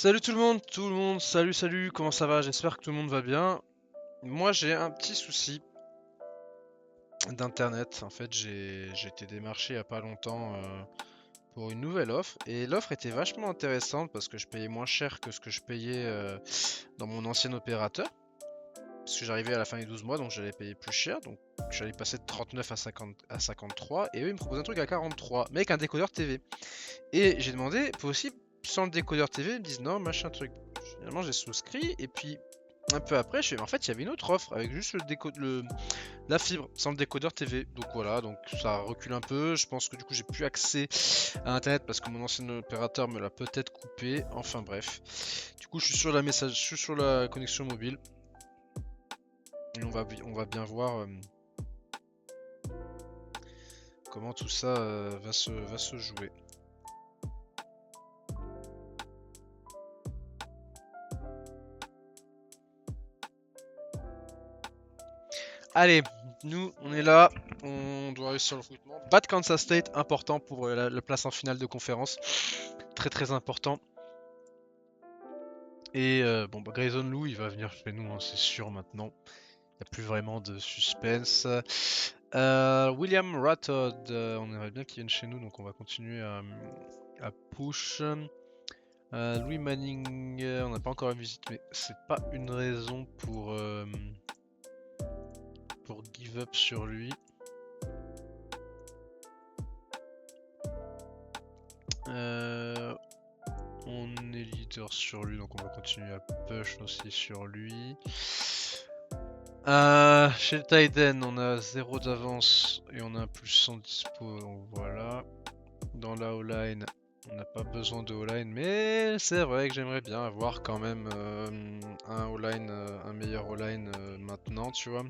Salut tout le monde, salut, comment ça va? J'espère que tout le monde va bien. Moi j'ai un petit souci d'internet. En fait j'ai été démarché il y a pas longtemps pour une nouvelle offre. Et l'offre était vachement intéressante parce que je payais moins cher que ce que je payais dans mon ancien opérateur. Parce que j'arrivais à la fin des 12 mois donc j'allais payer plus cher. Donc j'allais passer de 39 à 50 à 53. Et eux ils me proposaient un truc à 43 mais avec un décodeur TV. Et j'ai demandé possible sans le décodeur TV, ils me disent non, machin truc. Finalement, j'ai souscrit et puis un peu après, je fais en fait, il y avait une autre offre avec juste la fibre sans le décodeur TV. Donc voilà, donc ça recule un peu. Je pense que du coup, j'ai plus accès à internet parce que mon ancien opérateur me l'a peut-être coupé. Enfin bref. Du coup, je suis sur la message, je suis sur la connexion mobile et on va bien voir comment tout ça va se jouer. Allez, nous, on est là. On doit réussir le recrutement. Battre Kansas State, important pour la place en finale de conférence. Très très important. Et bon, bah, Grayson Lou, il va venir chez nous, hein, c'est sûr maintenant. Il n'y a plus vraiment de suspense. William Rattod, on aimerait bien qu'il vienne chez nous, donc on va continuer à push. Louis Manning, on n'a pas encore une visite, mais c'est pas une raison pour give up sur lui. On est leader sur lui, donc on va continuer à push aussi sur lui. Chez le Tiden, on a 0 d'avance et on a un plus 100 dispo, donc voilà. Dans la O-line, on n'a pas besoin de O-line, mais c'est vrai que j'aimerais bien avoir quand même un O-line, un meilleur O-line maintenant, tu vois.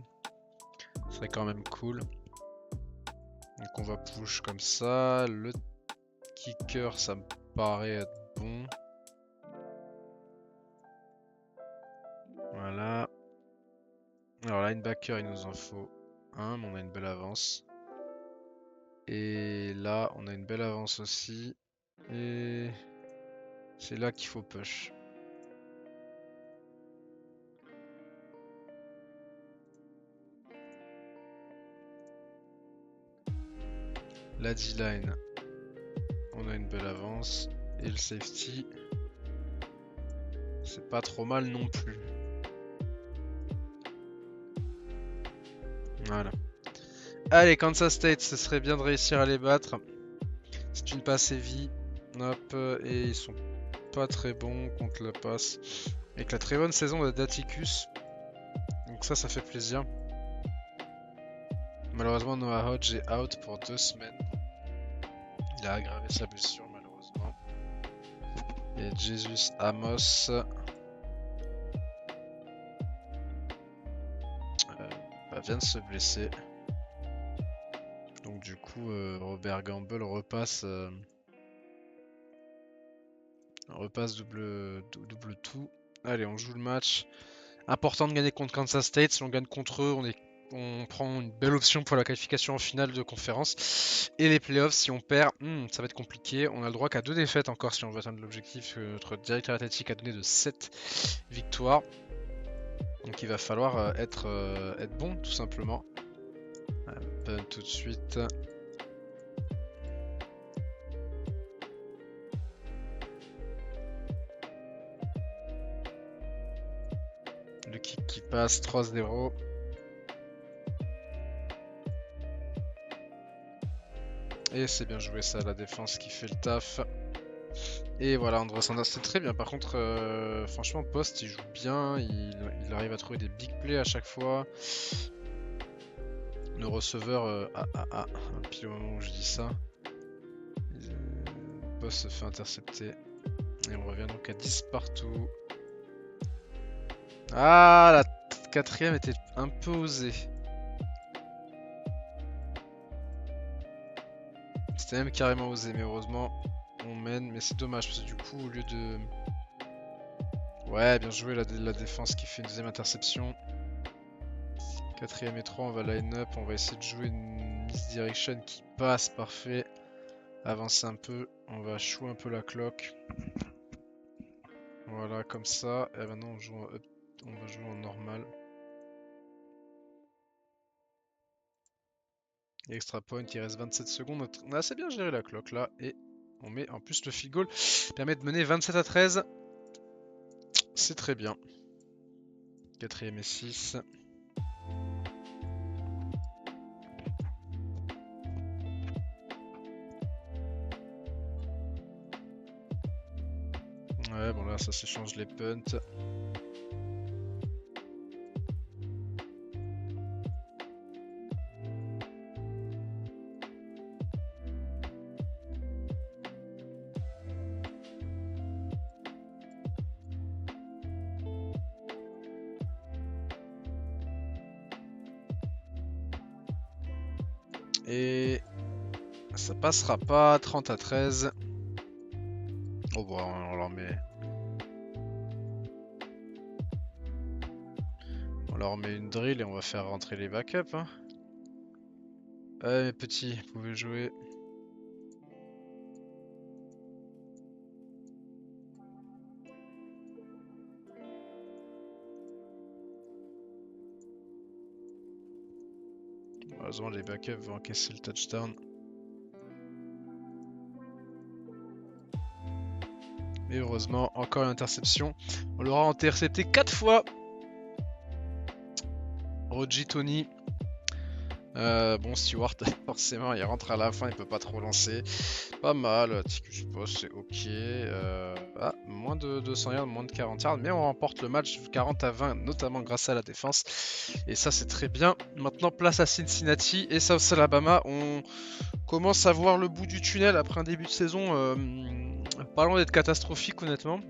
Ce serait quand même cool. Donc on va push comme ça. Le kicker, ça me paraît être bon. Voilà. Alors linebacker, il nous en faut un, mais on a une belle avance. Et là, on a une belle avance aussi. Et c'est là qu'il faut push. La D-line, on a une belle avance. Et le safety, c'est pas trop mal non plus. Voilà. Allez, Kansas State, ce serait bien de réussir à les battre. C'est une passe heavy. Hop, et ils sont pas très bons contre la passe. Avec la très bonne saison de Daticus. Donc ça fait plaisir. Malheureusement, Noah Hodge est out pour 2 semaines. Il a aggravé sa blessure, malheureusement. Et Jesus Amos vient de se blesser. Donc du coup, Robert Gamble repasse double tout. Allez, on joue le match. Important de gagner contre Kansas State. Si on gagne contre eux, on prend une belle option pour la qualification en finale de conférence. Et les playoffs, si on perd, ça va être compliqué. On a le droit qu'à 2 défaites encore si on veut atteindre l'objectif que notre directeur athlétique a donné de 7 victoires. Donc il va falloir être bon tout simplement. Punt tout de suite. Le kick qui passe 3-0. Et c'est bien joué ça, la défense qui fait le taf. Et voilà, Andrew Sanders, c'est très bien. Par contre, franchement, Post, il joue bien. Il arrive à trouver des big plays à chaque fois. Le receveur... Puis au moment où je dis ça, Post se fait intercepter. Et on revient donc à 10 partout. Ah, la quatrième était un peu osée. C'était même carrément osé, mais heureusement, on mène. Mais c'est dommage, parce que du coup, au lieu de... Ouais, bien joué la défense qui fait une deuxième interception. Quatrième et 3, on va line up, on va essayer de jouer une misdirection qui passe, parfait. Avance un peu, on va chouer un peu la cloque. Voilà, comme ça. Et maintenant, on va jouer en normal. Et extra point, il reste 27 secondes. On a assez bien géré la cloque là. Et on met en plus le field goal. Permet de mener 27 à 13. C'est très bien. 4ème et 6. Ouais, bon là, ça s'échange les punts. Et ça passera pas. 30 à 13. Oh bon, on leur met... On leur met une drill et on va faire rentrer les backups. Hein. Mes petits, vous pouvez jouer. Heureusement, les backups vont encaisser le touchdown. Mais heureusement, encore une interception. On l'aura intercepté 4 fois. Roji Tony. Bon, Stewart, forcément, il rentre à la fin, il peut pas trop lancer. Pas mal, je pense, c'est ok. Moins de 200 yards, moins de 40 yards, mais on remporte le match 40 à 20, notamment grâce à la défense. Et ça, c'est très bien. Maintenant, place à Cincinnati et South Alabama. On commence à voir le bout du tunnel après un début de saison pas loin d'être catastrophique, honnêtement.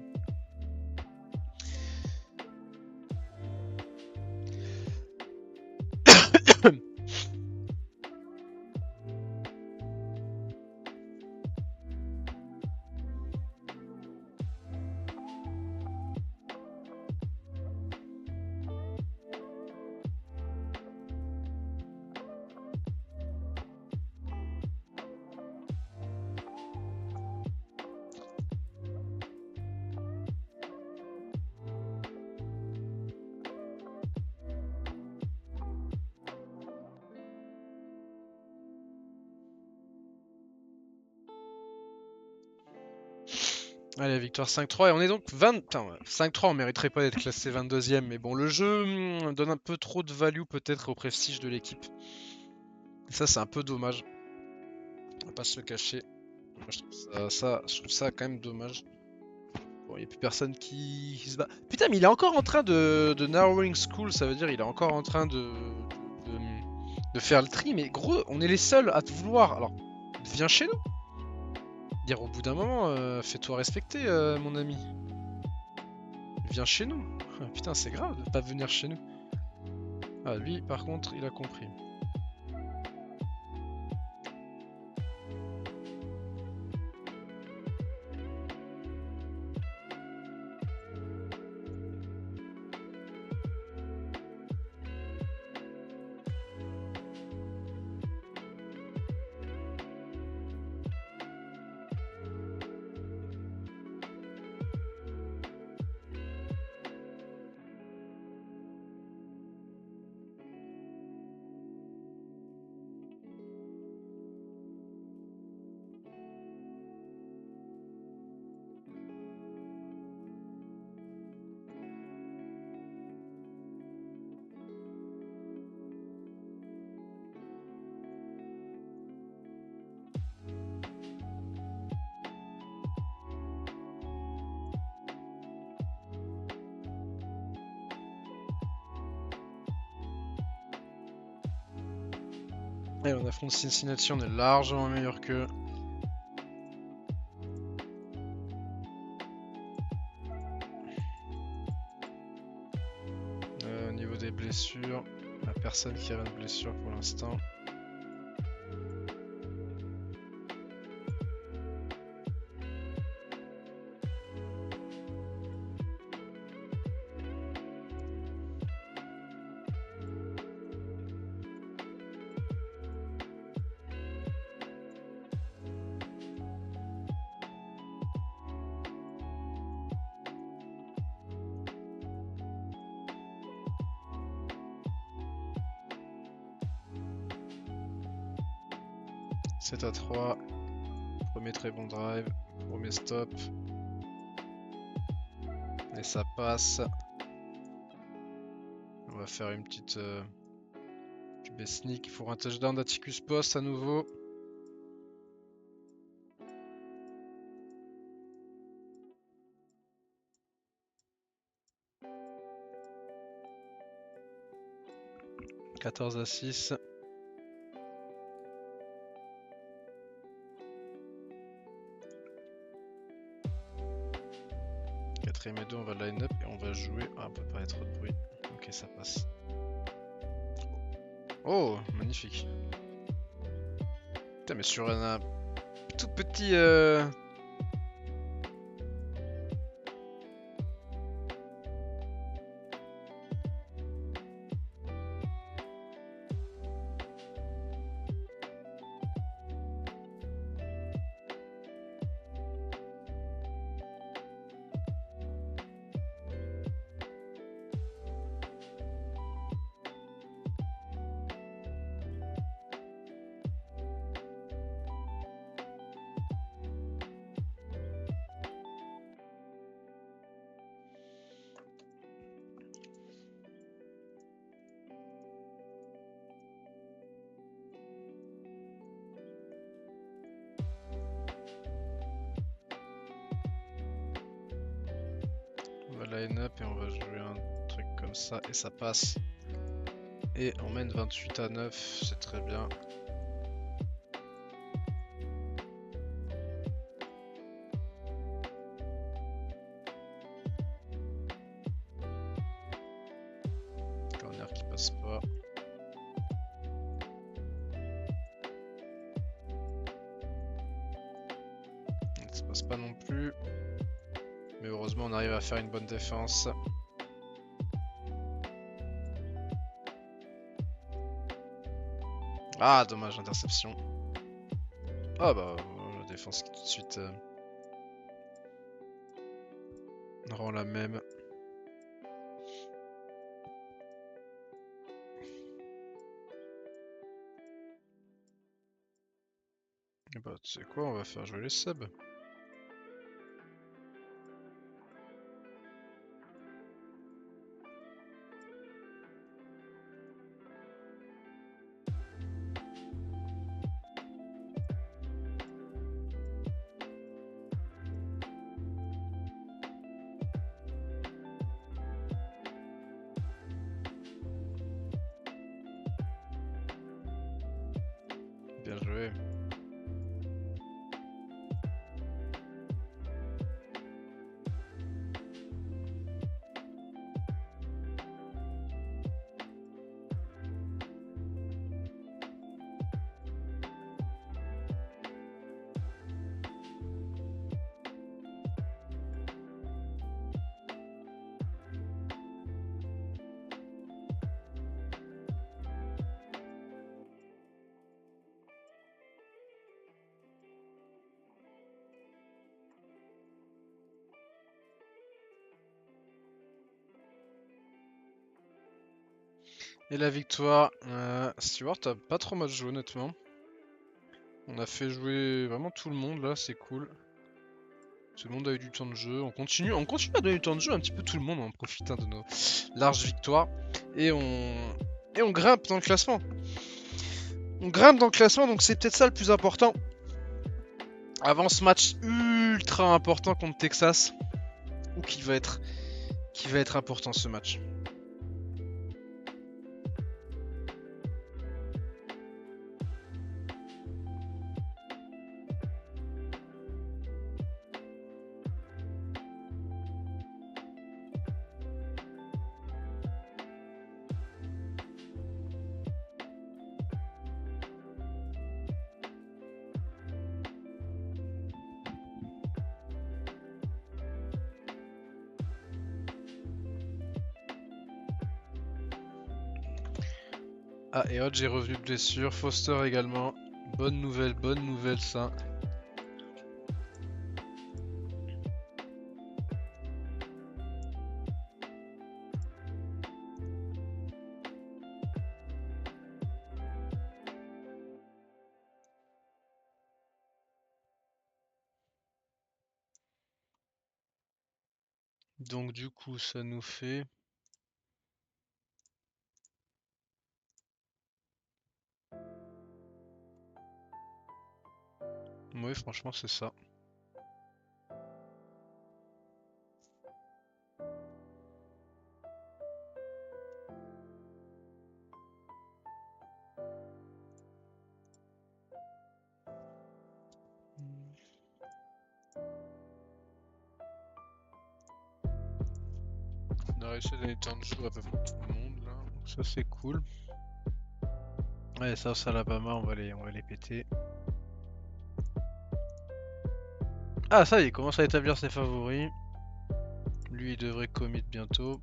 Allez, victoire 5-3 et on est donc 20... Putain, 5-3, on mériterait pas d'être classé 22ème, mais bon, le jeu donne un peu trop de value peut-être au prestige de l'équipe. Ça, c'est un peu dommage. On va pas se le cacher. Moi, je trouve ça quand même dommage. Bon, il n'y a plus personne qui se bat. Putain, mais il est encore en train de narrowing school, ça veut dire il est encore en train de faire le tri, mais gros, on est les seuls à te vouloir. Alors, viens chez nous. Dire au bout d'un moment, fais-toi respecter, mon ami. Viens chez nous. Ah, putain, c'est grave de pas venir chez nous. Ah, lui, par contre, il a compris. Et on affronte Cincinnati, on est largement meilleur qu'eux. Au niveau des blessures, il n'y a personne qui a une blessure pour l'instant. 7 à 3. Premier très bon drive. Premier stop. Et ça passe. On va faire une petite QB sneak pour un touchdown d'Atticus Post à nouveau. « 14 à 6. Quatrième et 2, on va line up et on va jouer. Ah, on peut pas être trop de bruit. Ok, ça passe. Oh, magnifique. Putain, mais sur un tout petit. On va line up et on va jouer un truc comme ça et ça passe. Et on mène 28 à 9, c'est très bien. Corner qui passe pas. Ça passe pas non plus. Mais heureusement on arrive à faire une bonne défense. Ah dommage, interception. Ah bah la défense qui tout de suite rend la même. Et bah tu sais quoi, on va faire jouer les subs. Bien joué. Et la victoire, Stewart a pas trop mal joué honnêtement. On a fait jouer vraiment tout le monde là, c'est cool. Tout le monde a eu du temps de jeu. On continue à donner du temps de jeu un petit peu tout le monde en profitant de nos larges victoires. Et on grimpe dans le classement. On grimpe dans le classement, donc c'est peut-être ça le plus important. Avant ce match ultra important contre Texas, ou qui va être important ce match. Ah, et Hodge est revenu de blessure, Foster également. Bonne nouvelle ça. Donc du coup ça nous fait... Oui franchement c'est ça. On a réussi à donner temps de jeu à peu près tout le monde là, donc ça c'est cool. Ouais, South Alabama, on va les péter. Ah, ça y est, il commence à établir ses favoris. Lui, il devrait commit bientôt.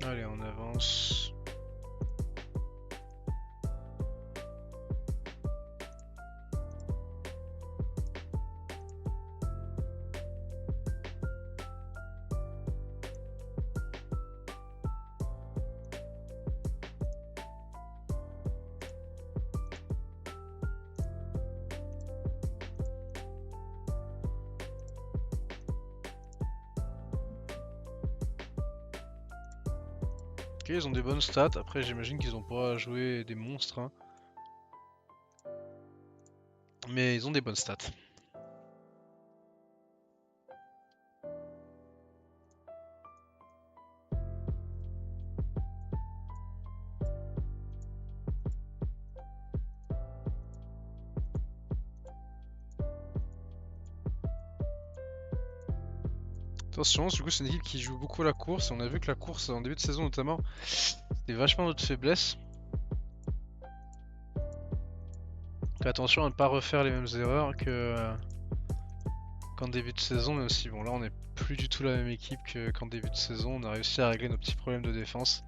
Allez, on avance. Ok, ils ont des bonnes stats. Après, j'imagine qu'ils ont pas joué des monstres, hein. Mais ils ont des bonnes stats. Attention, du coup, c'est une équipe qui joue beaucoup la course. On a vu que la course, en début de saison notamment, c'était vachement notre faiblesse. Donc attention à ne pas refaire les mêmes erreurs qu'en début de saison, même si bon là on n'est plus du tout la même équipe qu'en début de saison. On a réussi à régler nos petits problèmes de défense.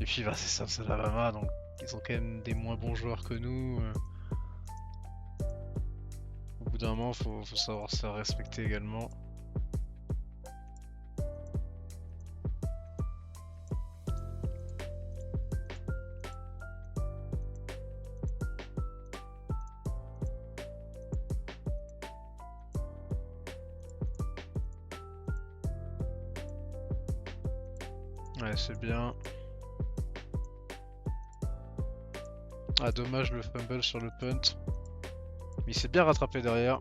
Et puis bah, c'est ça, c'est l'Alabama, donc ils ont quand même des moins bons joueurs que nous. Au bout d'un moment, faut savoir se faire respecter également. Ouais, c'est bien. Ah, dommage le fumble sur le punt. Mais il s'est bien rattrapé derrière.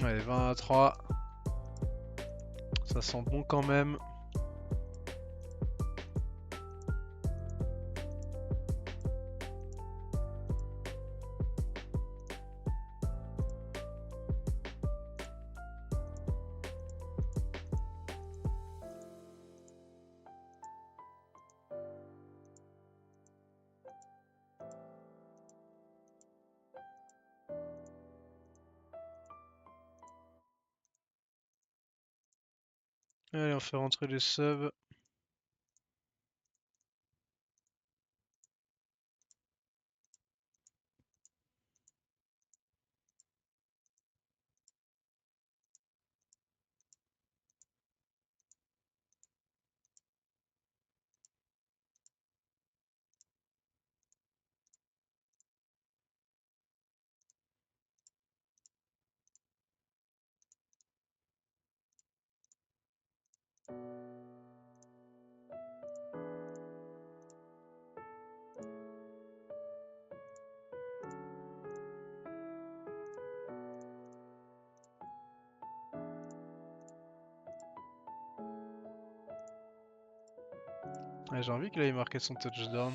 Allez, 20-3. Ça sent bon quand même. Allez, on fait rentrer les subs. Ouais, j'ai envie qu'il aille marquer son touchdown.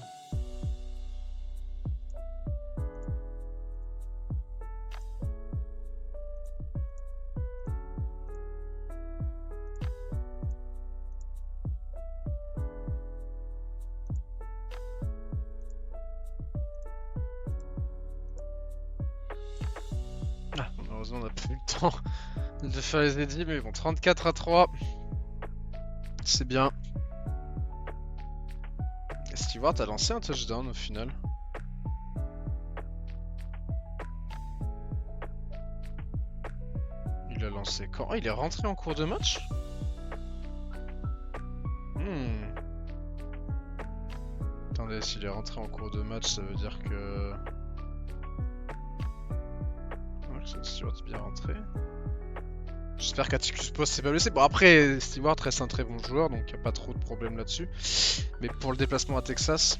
Malheureusement, on n'a pas eu le temps de faire les edits, mais bon, 34-3. C'est bien. Stewart a lancé un touchdown au final. Il a lancé quand? Oh, il est rentré en cours de match? Attendez, s'il est rentré en cours de match, ça veut dire que... Stewart est bien rentré. J'espère qu'Atticus Post s'est pas blessé. Bon, après, Stewart reste un très bon joueur, donc il n'y a pas trop de problème là-dessus. Mais pour le déplacement à Texas...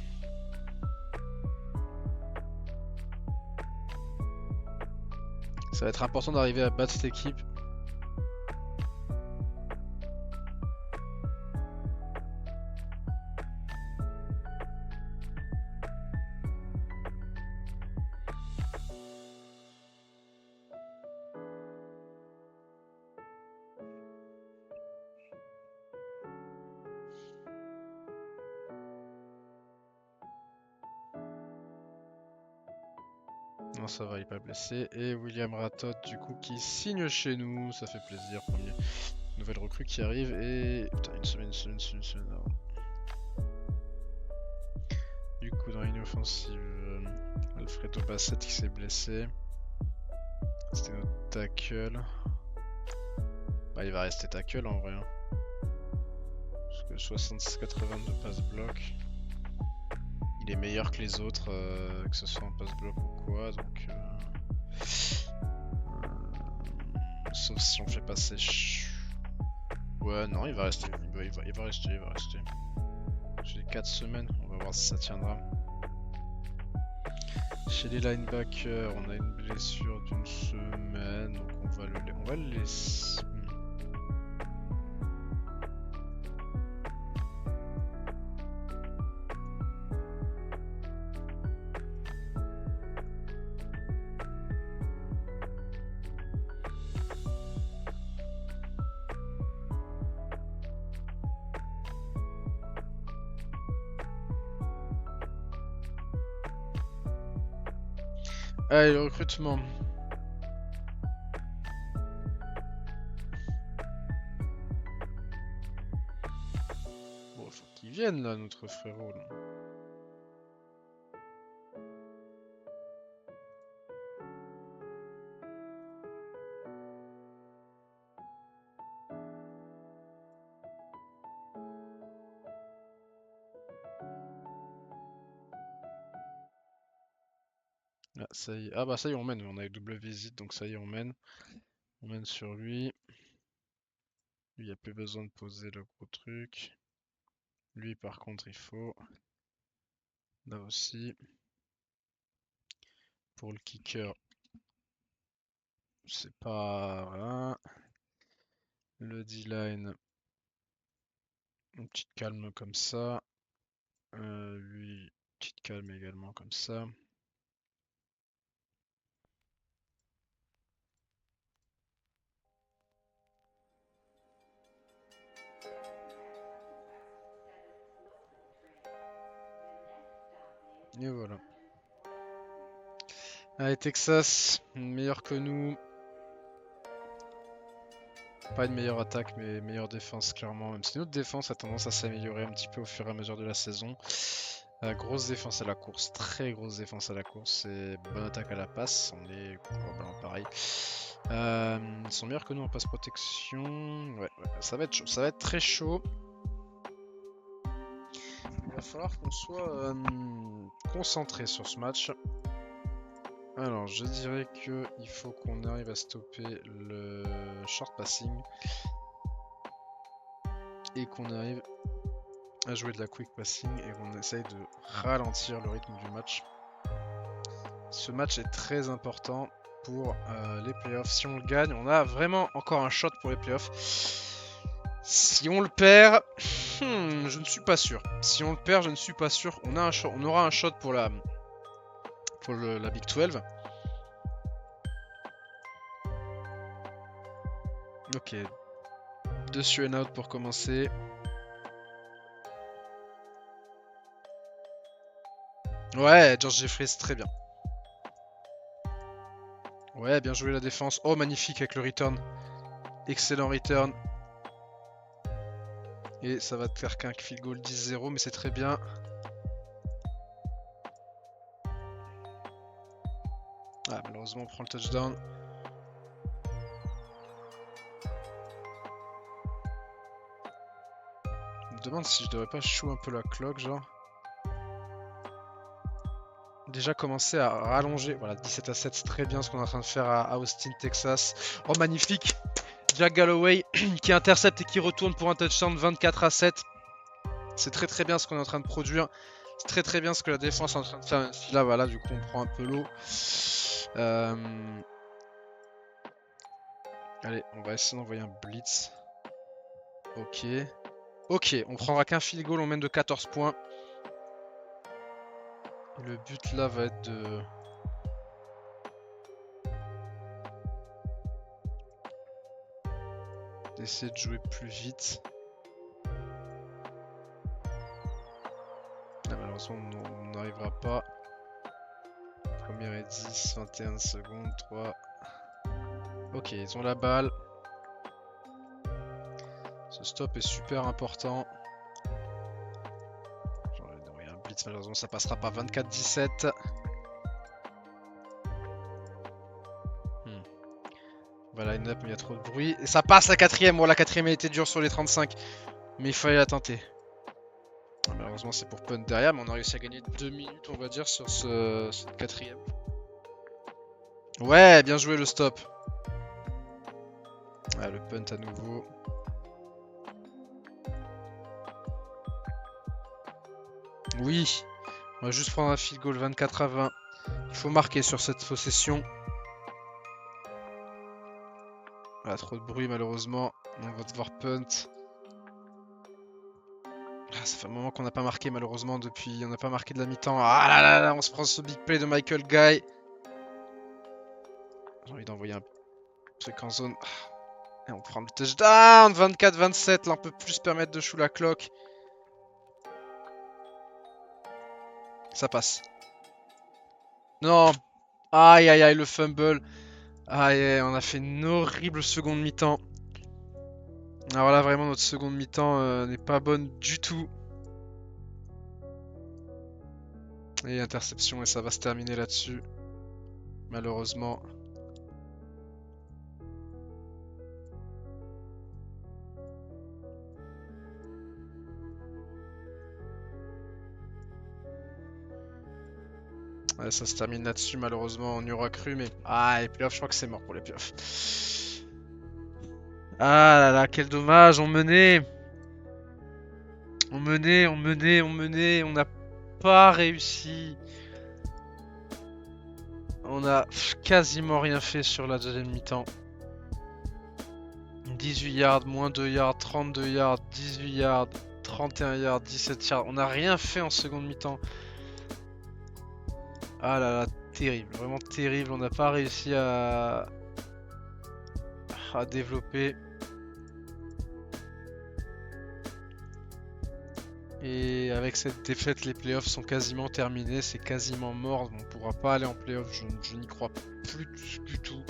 ça va être important d'arriver à battre cette équipe. Non, ça va, il est pas blessé. Et William Ratot, du coup, qui signe chez nous. Ça fait plaisir. Premier nouvelle recrue qui arrive. Et putain, une semaine avant. Du coup, dans une offensive, Alfredo Bassett qui s'est blessé. C'était notre tackle. Bah, il va rester tackle en vrai. Hein. Parce que 82 pass bloc. Il est meilleur que les autres, que ce soit en pass bloc ou quoi, donc... sauf si on fait passer... Ouais, non, il va rester, il va rester. J'ai 4 semaines, on va voir si ça tiendra. Chez les linebackers, on a une blessure d'une semaine, donc on va le laisser... Allez, le recrutement. Bon, faut qu'il vienne là, notre frérot. Là. Ah, ça y est. Ah bah ça y est, on mène. On a eu double visite, donc ça y est, on mène. On mène sur lui. Lui, il n'y a plus besoin de poser le gros truc. Lui, par contre, il faut. Là aussi. Pour le kicker, c'est pas... Voilà. Le D-line. Une petite calme comme ça. Lui, petite calme également comme ça. Et voilà. Allez, Texas, meilleur que nous. Pas une meilleure attaque, mais meilleure défense, clairement. Même si notre défense a tendance à s'améliorer un petit peu au fur et à mesure de la saison. Grosse défense à la course, très grosse défense à la course et bonne attaque à la passe. On est probablement pareil. Ils sont meilleurs que nous en passe protection. Ouais, ça va être chaud, ça va être très chaud. Il va falloir qu'on soit concentré sur ce match. Alors, je dirais qu'il faut qu'on arrive à stopper le short passing et qu'on arrive à jouer de la quick passing et qu'on essaye de ralentir le rythme du match. Ce match est très important pour les playoffs. Si on le gagne, on a vraiment encore un shot pour les playoffs. Si on le perd, je ne suis pas sûr. Si on le perd, je ne suis pas sûr. On aura un shot pour la Big 12. Ok. 2 and out pour commencer. Ouais, George Jeffries, très bien. Ouais, bien joué la défense. Oh, magnifique avec le return. Excellent return. Et ça va te faire qu'un field goal 10-0, mais c'est très bien. Ah, malheureusement, on prend le touchdown. Je me demande si je devrais pas chou un peu la clock, genre. Déjà commencer à rallonger. Voilà, 17-7, c'est très bien ce qu'on est en train de faire à Austin, Texas. Oh, magnifique! Jack Galloway qui intercepte et qui retourne pour un touchdown 24-7. C'est très très bien ce qu'on est en train de produire. C'est très très bien ce que la défense est en train de faire. Là, voilà, du coup, on prend un peu l'eau. Allez, on va essayer d'envoyer un blitz. Ok. Ok, on prendra qu'un field goal, on mène de 14 points. Et le but là va être de... d'essayer de jouer plus vite. Ah, malheureusement, on n'arrivera pas. Première et 10, 21 secondes, 3. Ok, ils ont la balle. Ce stop est super important. J'aurais dû envoyer un blitz, malheureusement ça passera pas. 24-17. Voilà, une up, mais il y a trop de bruit. Et ça passe la quatrième. Bon, la quatrième a été dure sur les 35. Mais il fallait la tenter. Malheureusement, c'est pour punt derrière, mais on a réussi à gagner 2 minutes, on va dire, sur cette quatrième. Ouais, bien joué le stop. Ah, le punt à nouveau. Oui, on va juste prendre un field goal 24-20. Il faut marquer sur cette possession. Ah, trop de bruit malheureusement. On va devoir punt. Ah, ça fait un moment qu'on n'a pas marqué malheureusement depuis. On n'a pas marqué de la mi-temps. Ah là là là, on se prend ce big play de Michael Guy. J'ai envie d'envoyer un truc en zone. Et on prend le touchdown. 24-27. Là, on peut plus se permettre de chou la clock. Ça passe. Non. Aïe aïe aïe, le fumble. Aïe aïe, on a fait une horrible seconde mi-temps. Alors là, vraiment, notre seconde mi-temps n'est pas bonne du tout. Et interception, et ça va se terminer là-dessus. Malheureusement. Ouais, ça se termine là-dessus, malheureusement. On y aura cru, mais... Ah, les playoffs, je crois que c'est mort pour les playoffs. Ah là là, quel dommage, on menait. On menait, on menait, on menait. On n'a pas réussi. On a quasiment rien fait sur la deuxième mi-temps. 18 yards, moins 2 yards, 32 yards, 18 yards, 31 yards, 17 yards. On n'a rien fait en seconde mi-temps. Ah là là, terrible, vraiment terrible. On n'a pas réussi à développer. Et avec cette défaite, les playoffs sont quasiment terminés. C'est quasiment mort. On ne pourra pas aller en playoffs. Je n'y crois plus du tout.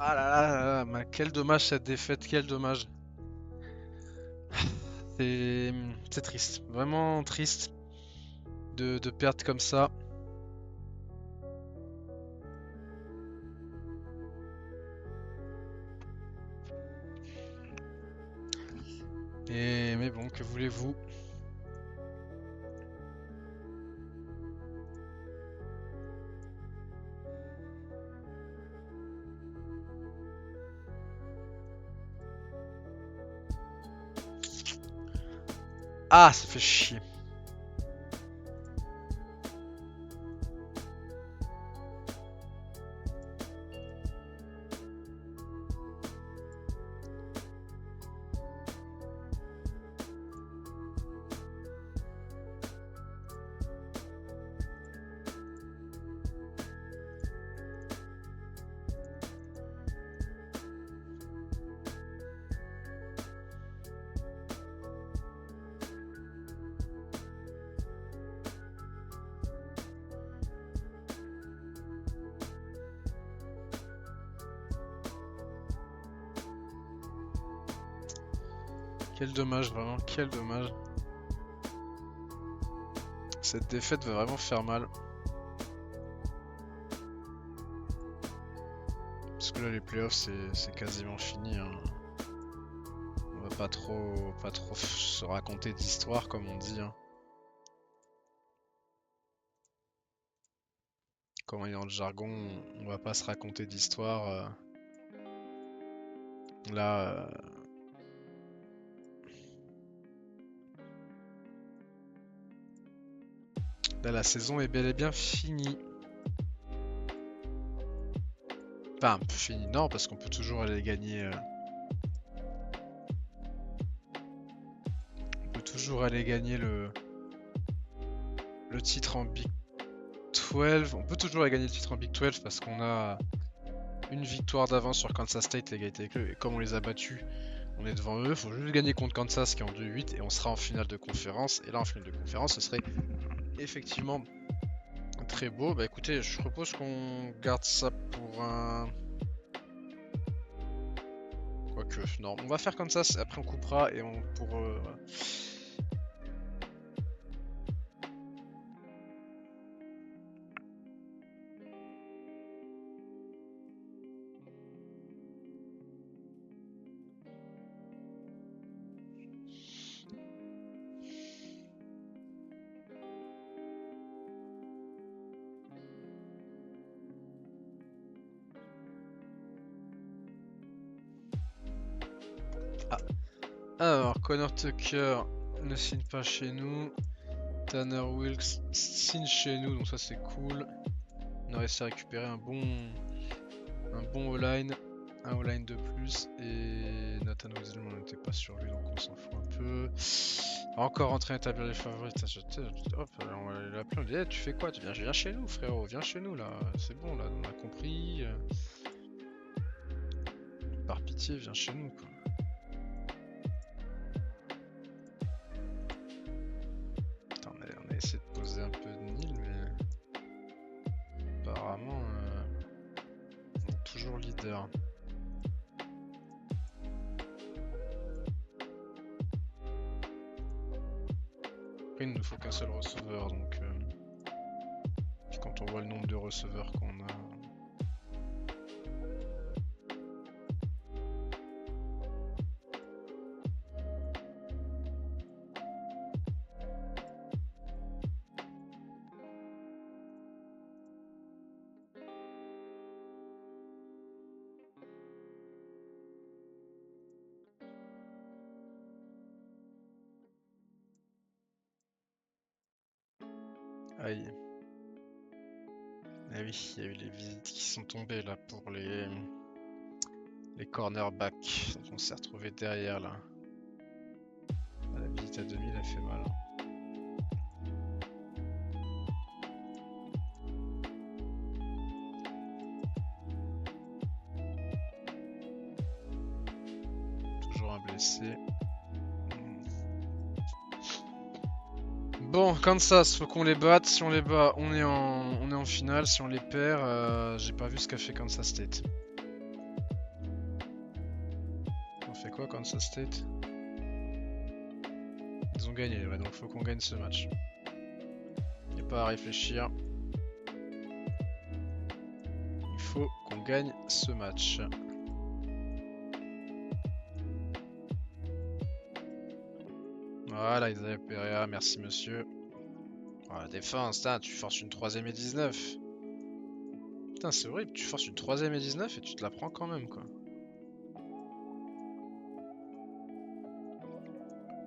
Ah là là là là, mais quel dommage cette défaite, quel dommage. C'est triste, vraiment triste de perdre comme ça. Mais bon, que voulez-vous? Ah, ça fait chier. Quel dommage, vraiment, quel dommage. Cette défaite va vraiment faire mal. Parce que là, les playoffs, c'est quasiment fini, hein. On va pas trop se raconter d'histoire, comme on dit, hein. Comme on est dans le jargon, on va pas se raconter d'histoire. Là, là, la saison est bel et bien finie. Enfin, finie, non, parce qu'on peut toujours aller gagner. On peut toujours aller gagner le titre en Big 12. On peut toujours aller gagner le titre en Big 12 parce qu'on a une victoire d'avance sur Kansas State, l'égalité avec eux. Et comme on les a battus, on est devant eux. Il faut juste gagner contre Kansas qui est en 2-8 et on sera en finale de conférence. Et là, en finale de conférence, ce serait effectivement très beau. Bah écoutez, je propose qu'on garde ça pour un... Quoique, non, on va faire comme ça, après on coupera et on pour... voilà. Ah. Alors, Connor Tucker ne signe pas chez nous. Tanner Wilkes signe chez nous, donc ça c'est cool. On a réussi à récupérer un bon O-line. Un O-line de plus. Et Nathan Weasley, on n'était pas sur lui, donc on s'en fout un peu. Encore en train d'établir les favoris. Hop, on va l'appeler, on dit, hey, tu fais quoi? Viens chez nous, frérot, viens chez nous là. C'est bon, là, on a compris. Par pitié, viens chez nous, quoi. Attends, on a essayé de poser un peu de Nil, mais apparemment, on est toujours leader. Après, il ne nous faut qu'un seul receveur, donc quand on voit le nombre de receveurs qu'on a. Aïe. Ah oui, il y a eu les visites qui sont tombées là pour les cornerbacks. Donc on s'est retrouvé derrière là. La visite à 2000 a fait mal. Toujours un blessé. Bon, Kansas, faut qu'on les batte. Si on les bat, on est en finale. Si on les perd, j'ai pas vu ce qu'a fait Kansas State. On fait quoi, Kansas State? Ils ont gagné, ouais, donc faut qu'on gagne ce match. Y'a pas à réfléchir. Il faut qu'on gagne ce match. Voilà, Isaiah Perea, merci monsieur. Oh, la défense, putain, tu forces une 3ème et 19. Putain, c'est horrible, tu forces une 3ème et 19 et tu te la prends quand même, quoi.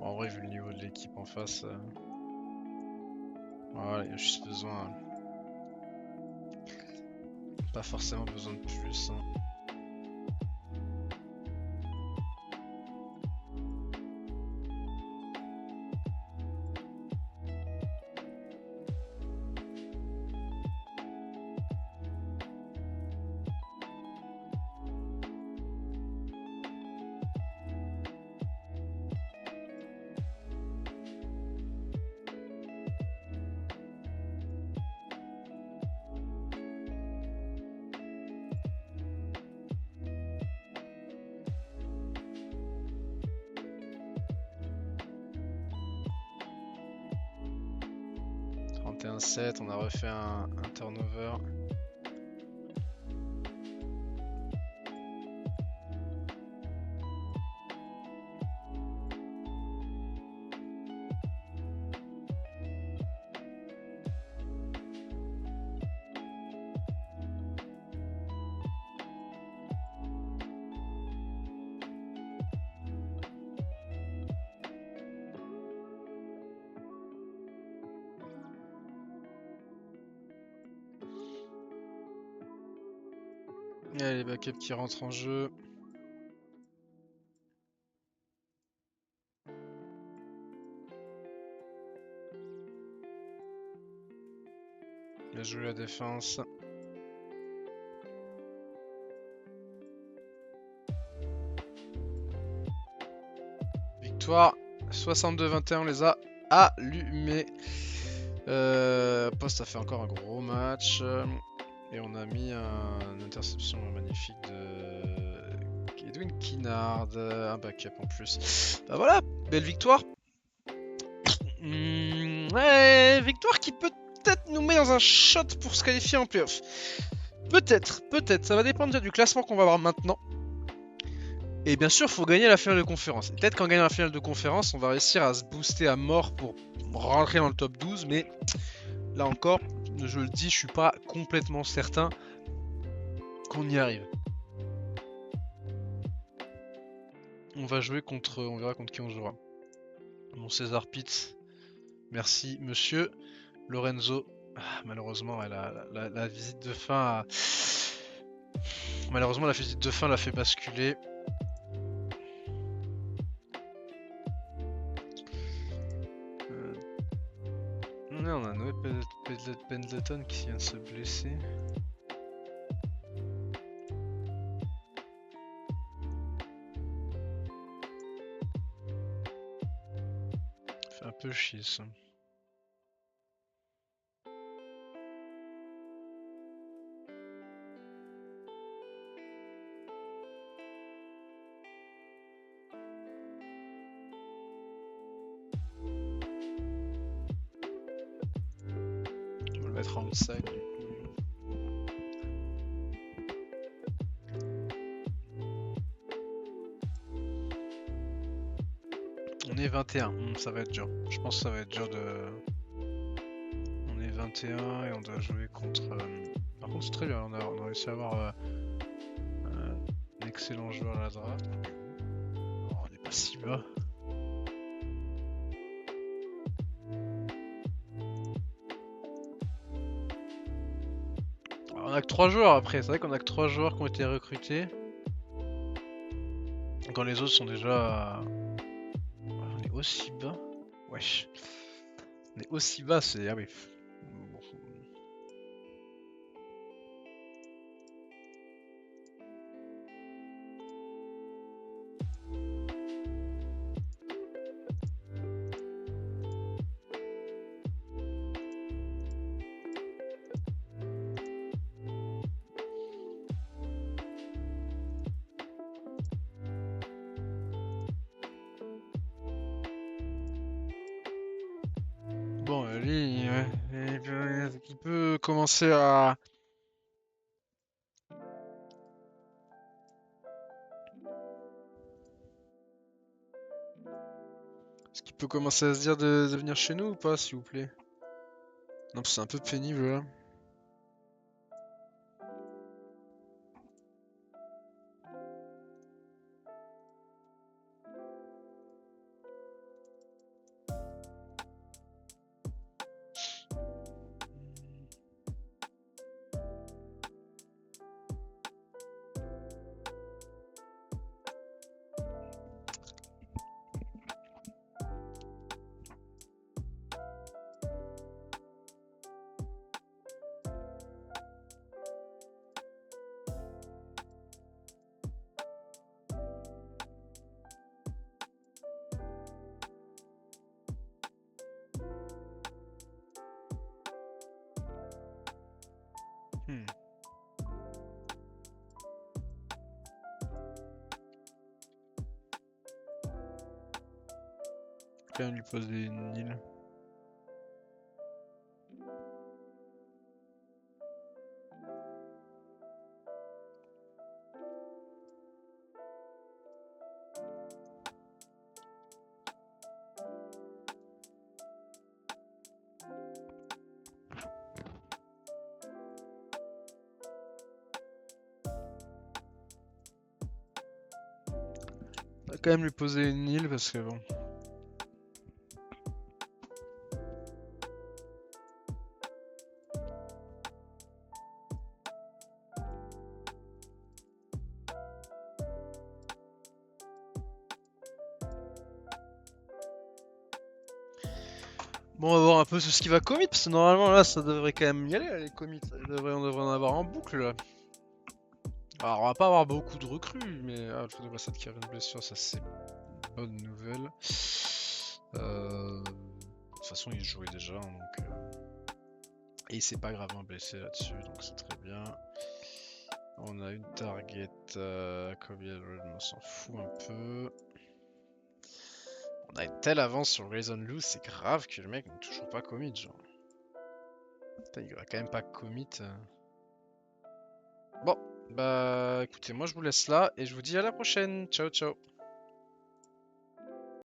Bon, en vrai, vu le niveau de l'équipe en face, voilà, il y a juste besoin. Pas forcément besoin de plus, hein. 31-7, on a refait un turnover. Il y a les backups qui rentrent en jeu. Bien joué la défense. Victoire 62-21, on les a allumés. Poste a fait encore un gros match. Et on a mis une interception magnifique de Edwin Kinnard, un backup en plus. Bah voilà, belle victoire. Ouais, victoire qui peut-être nous met dans un shot pour se qualifier en playoff. Peut-être, ça va dépendre du classement qu'on va avoir maintenant. Et bien sûr, il faut gagner la finale de conférence. Peut-être qu'en gagnant la finale de conférence, on va réussir à se booster à mort pour rentrer dans le top 12, mais là encore, je le dis, je suis pas complètement certain qu'on y arrive. On va jouer contre, on verra contre qui on jouera. Mon César Pitts, merci monsieur. Lorenzo, malheureusement, la visite de fin a... Malheureusement, la visite de fin l'a fait basculer. On a Noé Pendleton qui vient de se blesser. Fait un peu chier ça. On va le mettre en outside du coup. On est 21, ça va être dur. Je pense que ça va être dur de... On est 21 et on doit jouer contre... Par contre c'est très bien, on a réussi à avoir un excellent joueur à la draft. Oh, on n'est pas si bas. Alors, on a que 3 joueurs après, c'est vrai qu'on a que 3 joueurs qui ont été recrutés. Quand les autres sont déjà... On est aussi bas. Wesh. On est aussi bas, c'est... Ah oui. Bon. Bon, lui, il peut commencer à... Est-ce qu'il peut commencer à se dire de venir chez nous ou pas, s'il vous plaît? Non, c'est un peu pénible là. Hmm. Quand même lui poser une île. On va quand même lui poser une île parce que bon. Bon, on va voir un peu ce qui va commit, parce que normalement là ça devrait quand même y aller, là, les commits. On devrait en avoir en boucle là. Alors on va pas avoir beaucoup de recrues, mais Alfredo Bassat qui a une blessure, ça c'est une bonne nouvelle. De toute façon il jouait déjà, hein, donc... Et il s'est pas gravement blessé là-dessus, donc c'est très bien. On a une target, Kobe Edwards, on s'en fout un peu. On a une telle avance sur Grayson Loose, c'est grave que le mec n'est toujours pas commit, genre. Putain, il va quand même pas commit. Bon, bah écoutez, moi je vous laisse là et je vous dis à la prochaine. Ciao, ciao.